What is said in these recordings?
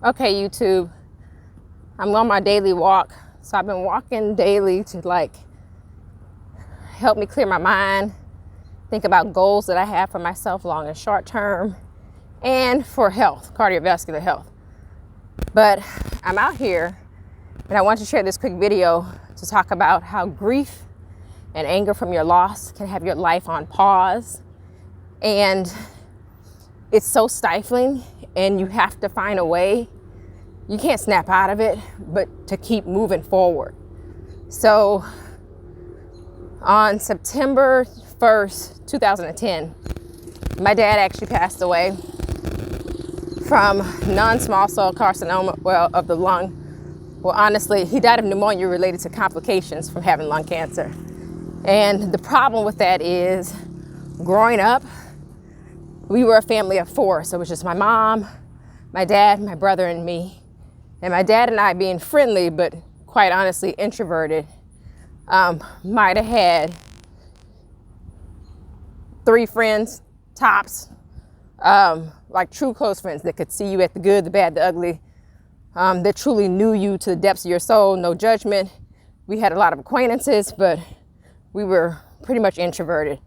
Okay, YouTube, I'm on my daily walk. So I've been walking daily to help me clear my mind, think about goals that I have for myself long and short term, and for health, cardiovascular health. But I'm out here and I want to share this quick video to talk about how grief and anger from your loss can have your life on pause. And it's so stifling, and you have to find a way. You can't snap out of it, but to keep moving forward. So on September 1st, 2010, my dad actually passed away from non-small cell carcinoma, of the lung. Well, honestly, he died of pneumonia related to complications from having lung cancer. And the problem with that is, growing up, we were a family of four. So it was just my mom, my dad, my brother, and me. And my dad and I, being friendly, but quite honestly introverted, might have had 3 friends, tops, like true close friends that could see you at the good, the bad, the ugly, that truly knew you to the depths of your soul, no judgment. We had a lot of acquaintances, but we were pretty much introverted.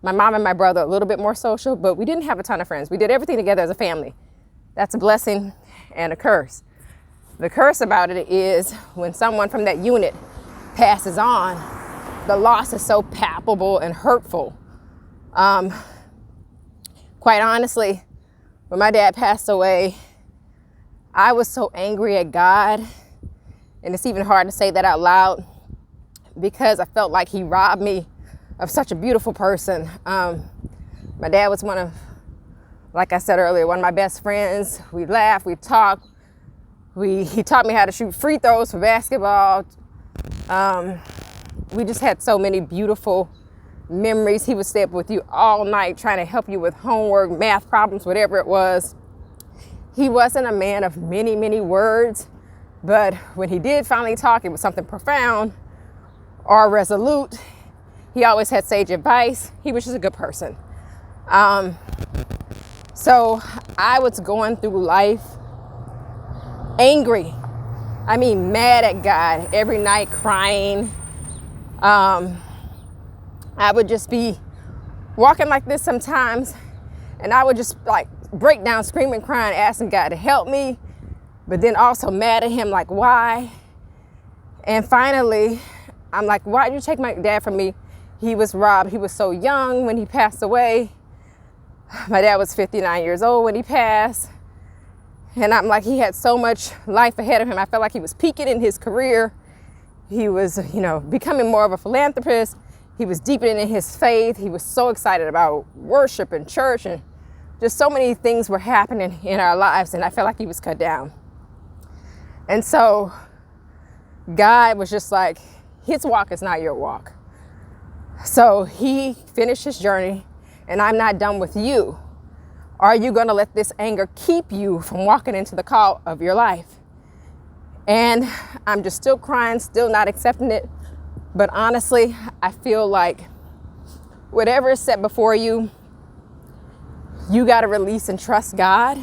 My mom and my brother, a little bit more social, but we didn't have a ton of friends. We did everything together as a family. That's a blessing and a curse. The curse about it is when someone from that unit passes on, the loss is so palpable and hurtful. Quite honestly, when my dad passed away, I was so angry at God, and it's even hard to say that out loud because I felt like he robbed me of such a beautiful person. My dad was like I said earlier, one of my best friends. We laughed, we talked. He taught me how to shoot free throws for basketball. We just had so many beautiful memories. He would stay up with you all night trying to help you with homework, math problems, whatever it was. He wasn't a man of many, many words, but when he did finally talk, it was something profound or resolute. He always had sage advice. He was just a good person. So I was going through life angry. I mean, mad at God every night, crying. I would just be walking like this sometimes, and I would just like break down, screaming, crying, asking God to help me, but then also mad at him, like, why? And finally, I'm like, why did you take my dad from me? He was robbed. He was so young when he passed away. My dad was 59 years old when he passed. And I'm like, he had so much life ahead of him. I felt like he was peaking in his career. He was, becoming more of a philanthropist. He was deepening in his faith. He was so excited about worship and church, and just so many things were happening in our lives. And I felt like he was cut down. And so God was just like, his walk is not your walk. So he finished his journey, and I'm not done with you. Are you going to let this anger keep you from walking into the call of your life? And I'm just still crying, still not accepting it. But honestly, I feel like whatever is set before you, you got to release and trust God,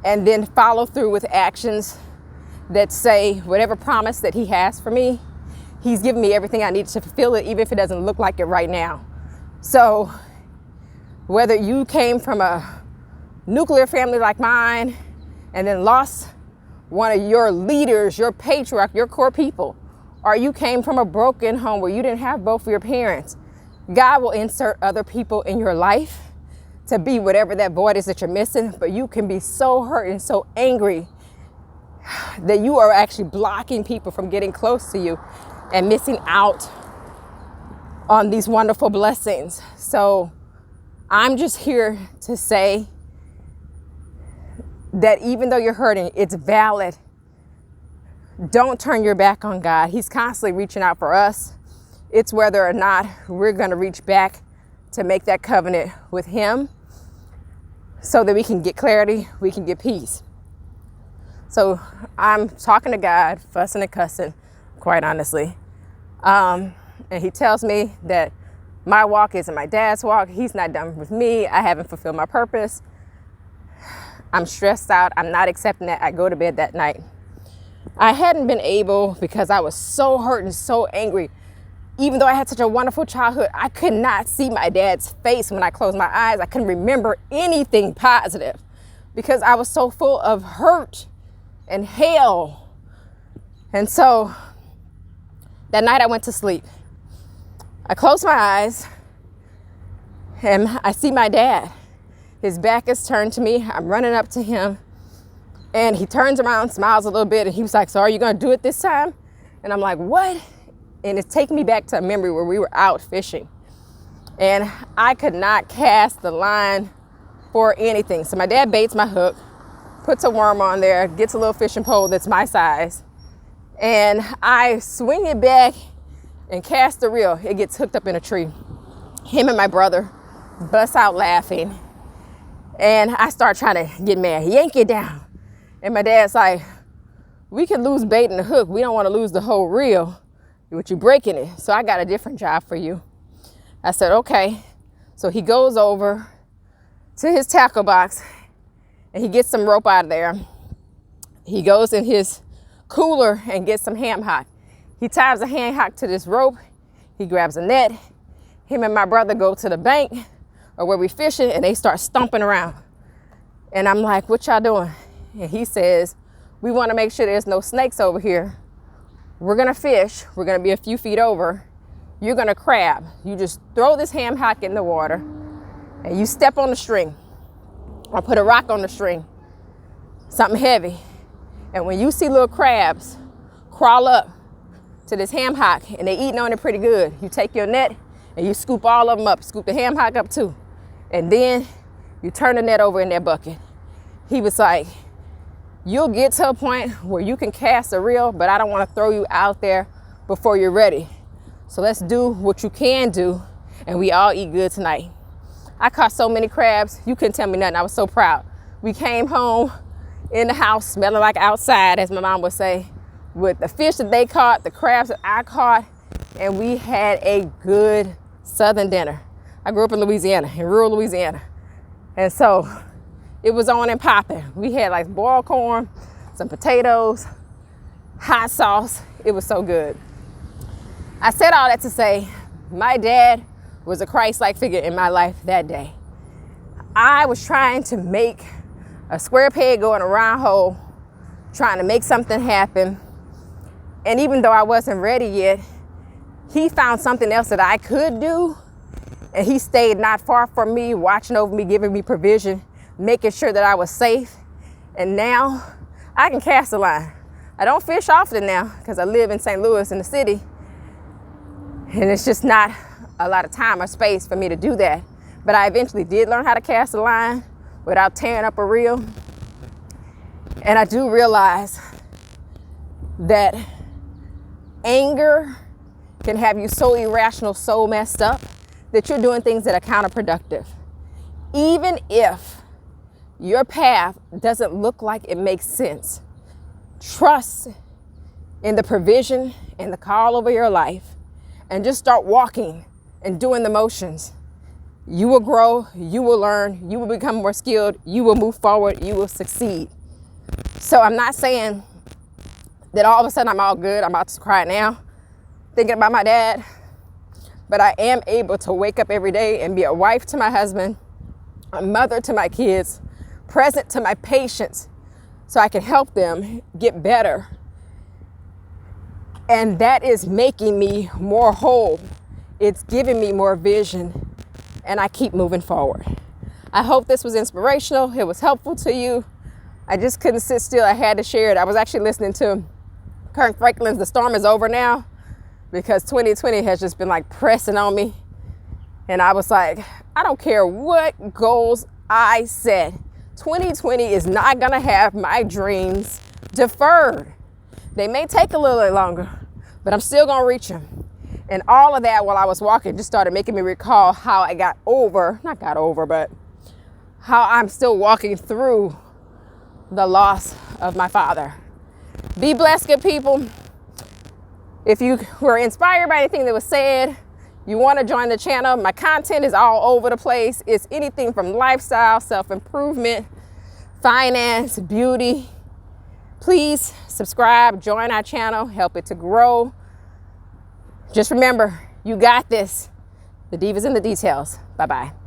and then follow through with actions that say whatever promise that he has for me, he's given me everything I need to fulfill it, even if it doesn't look like it right now. So whether you came from a nuclear family like mine and then lost one of your leaders, your patriarch, your core people, or you came from a broken home where you didn't have both of your parents, God will insert other people in your life to be whatever that void is that you're missing. But you can be so hurt and so angry that you are actually blocking people from getting close to you and missing out on these wonderful blessings. So I'm just here to say that even though you're hurting, it's valid. Don't turn your back on God. He's constantly reaching out for us. It's whether or not we're going to reach back to make that covenant with him so that we can get clarity, we can get peace. So I'm talking to God, fussing and cussing, quite honestly. And he tells me that my walk isn't my dad's walk. He's not done with me. I haven't fulfilled my purpose. I'm stressed out. I'm not accepting that. I go to bed that night. I hadn't been able, because I was so hurt and so angry. Even though I had such a wonderful childhood, I could not see my dad's face when I closed my eyes. I couldn't remember anything positive because I was so full of hurt and hell. And so that night I went to sleep. I closed my eyes and I see my dad. His back is turned to me. I'm running up to him and he turns around, smiles a little bit, and he was like, "So are you gonna do it this time?" And I'm like, "What?" And it's taking me back to a memory where we were out fishing and I could not cast the line for anything. So my dad baits my hook, puts a worm on there, gets a little fishing pole that's my size, and I swing it back and cast the reel. It gets hooked up in a tree. Him and my brother bust out laughing, and I start trying to get mad. Yank it down. And my dad's like, "We can lose bait and the hook. We don't want to lose the whole reel. But you breaking it. So I got a different job for you." I said, "Okay." So he goes over to his tackle box and he gets some rope out of there. He goes in his cooler and gets some ham hock. He ties a ham hock to this rope. He grabs a net. Him and my brother go to the bank or where we fishing and they start stomping around. And I'm like, "What y'all doing?" And he says, "We want to make sure there's no snakes over here. We're gonna fish. We're gonna be a few feet over. You're gonna crab. You just throw this ham hock in the water and you step on the string or put a rock on the string, something heavy. And when you see little crabs crawl up to this ham hock and they eating on it pretty good, you take your net and you scoop all of them up, scoop the ham hock up too. And then you turn the net over in that bucket." He was like, "You'll get to a point where you can cast a reel, but I don't want to throw you out there before you're ready. So let's do what you can do, and we all eat good tonight." I caught so many crabs, you couldn't tell me nothing. I was so proud. We came home in the house smelling like outside, as my mom would say, with the fish that they caught, the crabs that I caught, and we had a good Southern dinner. I grew up in Louisiana, in rural Louisiana. And so it was on and popping. We had like boiled corn, some potatoes, hot sauce. It was so good. I said all that to say, my dad was a Christ-like figure in my life that day. I was trying to make a square peg go in a round hole, trying to make something happen. And even though I wasn't ready yet, he found something else that I could do. And he stayed not far from me, watching over me, giving me provision, making sure that I was safe. And now I can cast a line. I don't fish often now because I live in St. Louis in the city. And it's just not a lot of time or space for me to do that. But I eventually did learn how to cast a line without tearing up a reel. And I do realize that anger can have you so irrational, so messed up that you're doing things that are counterproductive. Even if your path doesn't look like it makes sense, trust in the provision and the call over your life and just start walking and doing the motions. You will grow, you will learn, you will become more skilled, you will move forward, you will succeed. So I'm not saying that all of a sudden I'm all good, I'm about to cry now, thinking about my dad, but I am able to wake up every day and be a wife to my husband, a mother to my kids, present to my patients so I can help them get better. And that is making me more whole. It's giving me more vision, and I keep moving forward. I hope this was inspirational. It was helpful to you. I just couldn't sit still. I had to share it. I was actually listening to Kirk Franklin's The Storm Is Over Now, because 2020 has just been like pressing on me. And I was like, I don't care what goals I set. 2020 is not gonna have my dreams deferred. They may take a little bit longer, but I'm still gonna reach them. And all of that while I was walking just started making me recall how I but how I'm still walking through the loss of my father. Be blessed, good people. If you were inspired by anything that was said, you want to join the channel. My content is all over the place. It's anything from lifestyle, self-improvement, finance, beauty. Please subscribe, join our channel, help it to grow. Just remember, you got this. The diva's in the details. Bye-bye.